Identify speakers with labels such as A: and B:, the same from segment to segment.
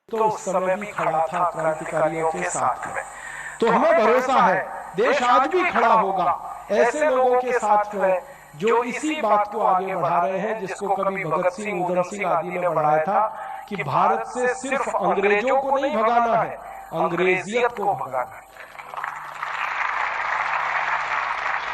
A: तो उस समय भी खड़ा था क्रांतिकारियों के साथ में। तो हमें भरोसा है देश आज भी खड़ा होगा ऐसे लोगों के साथ में जो इसी बात को आगे बढ़ा रहे हैं, जिसको कभी भगत सिंह, ऊधम सिंह आदि ने बढ़ाया था कि भारत से सिर्फ अंग्रेजों को नहीं भगाना है, अंग्रेजियत को भगाना है।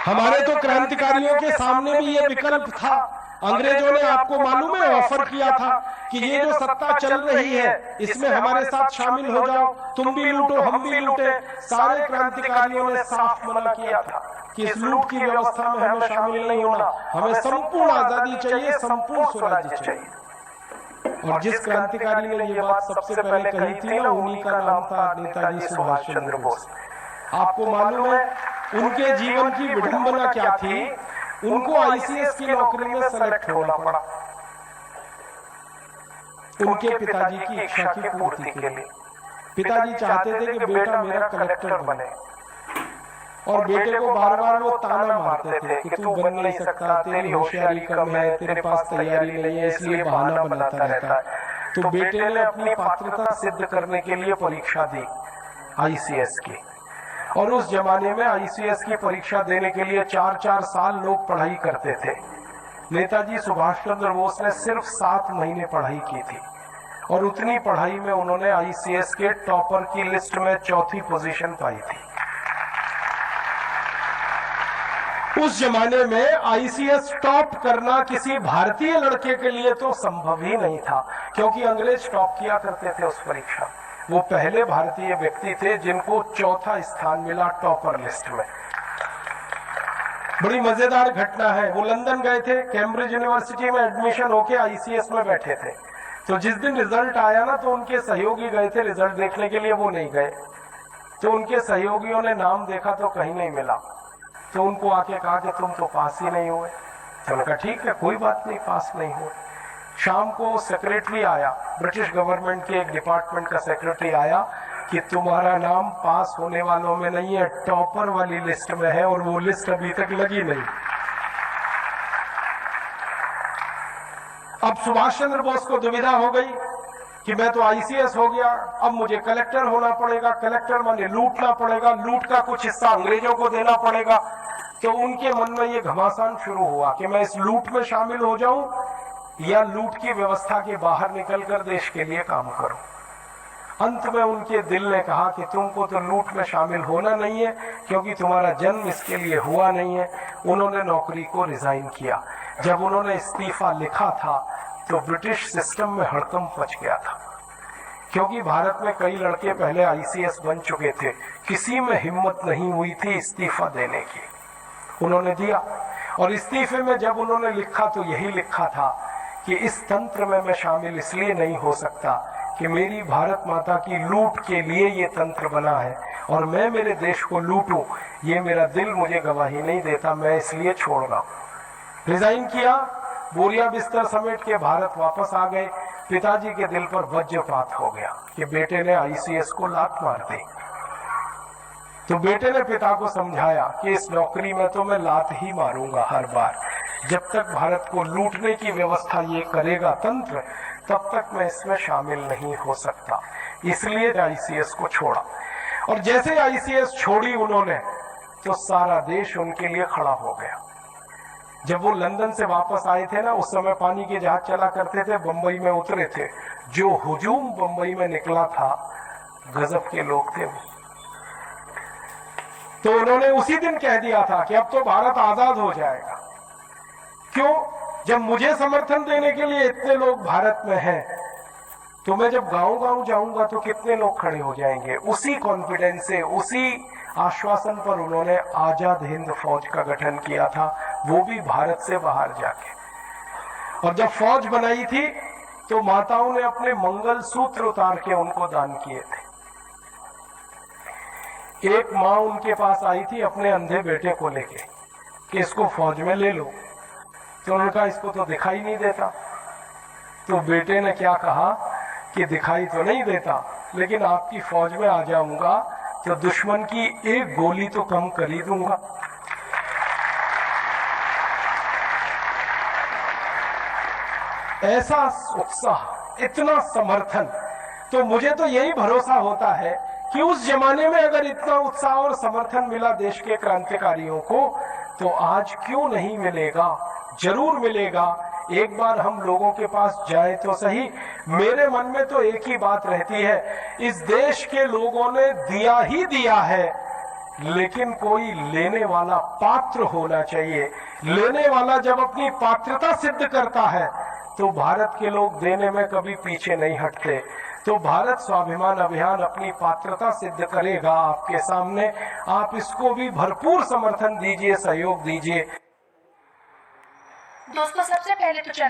A: हमारे तो क्रांतिकारियों के सामने भी ये विकल्प था। अंग्रेजों ने, आपको मालूम है, ऑफर किया था कि ये जो सत्ता चल रही है इसमें हमारे साथ शामिल हो जाओ, तुम भी लूटो हम भी लूटे। सारे क्रांतिकारियों ने साफ मना किया था कि इस लूट की व्यवस्था में हमें शामिल नहीं होना, हमें संपूर्ण आजादी चाहिए, संपूर्ण स्वराज्य चाहिए। और जिस क्रांतिकारी ने ये बात सबसे पहले कही थी ना, उन्हीं का नाम था नेताजी सुभाष चंद्र बोस। आपको मालूम है उनके जीवन की विडंबना क्या थी? उनको आईसीएस की नौकरी में सेलेक्ट होना पड़ा उनके पिताजी की इच्छा की पूर्ति के लिए। पिताजी चाहते थे कि बेटा मेरा कलेक्टर बने, और बेटे को बार बार वो ताना मारते थे कि तू बन नहीं सकता, तेरी होशियारी कम है, तेरे पास तैयारी नहीं है, इसलिए बहाना बनाता रहता है। तो बेटे ने अपनी पात्रता सिद्ध करने के लिए परीक्षा दी आईसीएस की, और उस जमाने में आईसीएस की परीक्षा देने के लिए 4-4 साल लोग पढ़ाई करते थे। नेताजी सुभाष चंद्र बोस ने सिर्फ 7 महीने पढ़ाई की थी, और उतनी पढ़ाई में उन्होंने आईसीएस के टॉपर की लिस्ट में 4थी पोजीशन पाई थी। उस जमाने में आईसीएस टॉप करना किसी भारतीय लड़के के लिए तो संभव ही नहीं था, क्योंकि अंग्रेज टॉप किया करते थे उस परीक्षा। वो पहले भारतीय व्यक्ति थे जिनको 4था स्थान मिला टॉपर लिस्ट में। बड़ी मजेदार घटना है, वो लंदन गए थे, कैम्ब्रिज यूनिवर्सिटी में एडमिशन होके आईसीएस में बैठे थे। तो जिस दिन रिजल्ट आया ना, तो उनके सहयोगी गए थे रिजल्ट देखने के लिए, वो नहीं गए। तो उनके सहयोगियों ने नाम देखा तो कहीं नहीं मिला, तो उनको आके कहा कि तुम तो पास ही नहीं हुए। तो उन्होंने कहा ठीक है कोई बात नहीं, पास नहीं हुए। शाम को सेक्रेटरी आया, ब्रिटिश गवर्नमेंट के एक डिपार्टमेंट का सेक्रेटरी आया कि तुम्हारा नाम पास होने वालों में नहीं है, टॉपर वाली लिस्ट में है, और वो लिस्ट अभी तक लगी नहीं। अब सुभाष चंद्र बोस को दुविधा हो गई कि मैं तो आईसीएस हो गया, अब मुझे कलेक्टर होना पड़ेगा, कलेक्टर माने लूटना पड़ेगा, लूट का कुछ हिस्सा अंग्रेजों को देना पड़ेगा। तो उनके मन में ये घमासान शुरू हुआ कि मैं इस लूट में शामिल हो जाऊं या लूट की व्यवस्था के बाहर निकलकर देश के लिए काम करूं। अंत में उनके दिल ने कहा कि तुमको तो लूट में शामिल होना नहीं है, क्योंकि तुम्हारा जन्म इसके लिए हुआ नहीं है। उन्होंने नौकरी को रिजाइन किया। जब उन्होंने इस्तीफा लिखा था तो ब्रिटिश सिस्टम में हड़कंप मच गया था, क्योंकि भारत में कई लड़के पहले आईसीएस बन चुके थे, किसी में हिम्मत नहीं हुई थी इस्तीफा देने की। उन्होंने दिया, और इस्तीफे में जब उन्होंने लिखा तो यही लिखा था कि इस तंत्र में मैं शामिल इसलिए नहीं हो सकता कि मेरी भारत माता की लूट के लिए ये तंत्र बना है, और मैं मेरे देश को लूटूं ये मेरा दिल मुझे गवाही नहीं देता, मैं इसलिए छोड़ रहा हूं। रिजाइन किया, बोरिया बिस्तर समेट के भारत वापस आ गए। पिताजी के दिल पर वज्रपात हो गया कि बेटे ने आईसीएस को लात मार दी। तो बेटे ने पिता को समझाया कि इस नौकरी में तो मैं लात ही मारूंगा हर बार, जब तक भारत को लूटने की व्यवस्था ये करेगा तंत्र, तब तक मैं इसमें शामिल नहीं हो सकता। इसलिए आईसीएस को छोड़ा, और जैसे आईसीएस छोड़ी उन्होंने, तो सारा देश उनके लिए खड़ा हो गया। जब वो लंदन से वापस आए थे ना, उस समय पानी के जहाज चला करते थे, बंबई में उतरे थे। जो हुजूम बंबई में निकला था, गजब के लोग थे वो। तो उन्होंने उसी दिन कह दिया था कि अब तो भारत आजाद हो जाएगा। क्यों? जब मुझे समर्थन देने के लिए इतने लोग भारत में हैं, तो मैं जब गांव-गांव जाऊंगा तो कितने लोग खड़े हो जाएंगे। उसी कॉन्फिडेंस से, उसी आश्वासन पर उन्होंने आजाद हिंद फौज का गठन किया था, वो भी भारत से बाहर जाके। और जब फौज बनाई थी तो माताओं ने अपने मंगल सूत्र उतार के उनको दान किए थे। एक माँ उनके पास आई थी अपने अंधे बेटे को लेके कि इसको फौज में ले लो। तो उन्होंने कहा इसको तो दिखाई नहीं देता। तो बेटे ने क्या कहा कि दिखाई तो नहीं देता, लेकिन आपकी फौज में आ जाऊंगा तो दुश्मन की एक गोली तो कम कर ही दूंगा। ऐसा उत्साह, इतना समर्थन। तो मुझे तो यही भरोसा होता है कि उस जमाने में अगर इतना उत्साह और समर्थन मिला देश के क्रांतिकारियों को, तो आज क्यों नहीं मिलेगा, जरूर मिलेगा। एक बार हम लोगों के पास जाए तो सही। मेरे मन में तो एक ही बात रहती है, इस देश के लोगों ने दिया ही दिया है, लेकिन कोई लेने वाला पात्र होना चाहिए। लेने वाला जब अपनी पात्रता सिद्ध करता है तो भारत के लोग देने में कभी पीछे नहीं हटते। तो भारत स्वाभिमान अभियान अपनी पात्रता सिद्ध करेगा आपके सामने। आप इसको भी भरपूर समर्थन दीजिए, सहयोग दीजिए।
B: दोस्तों, सबसे पहले तो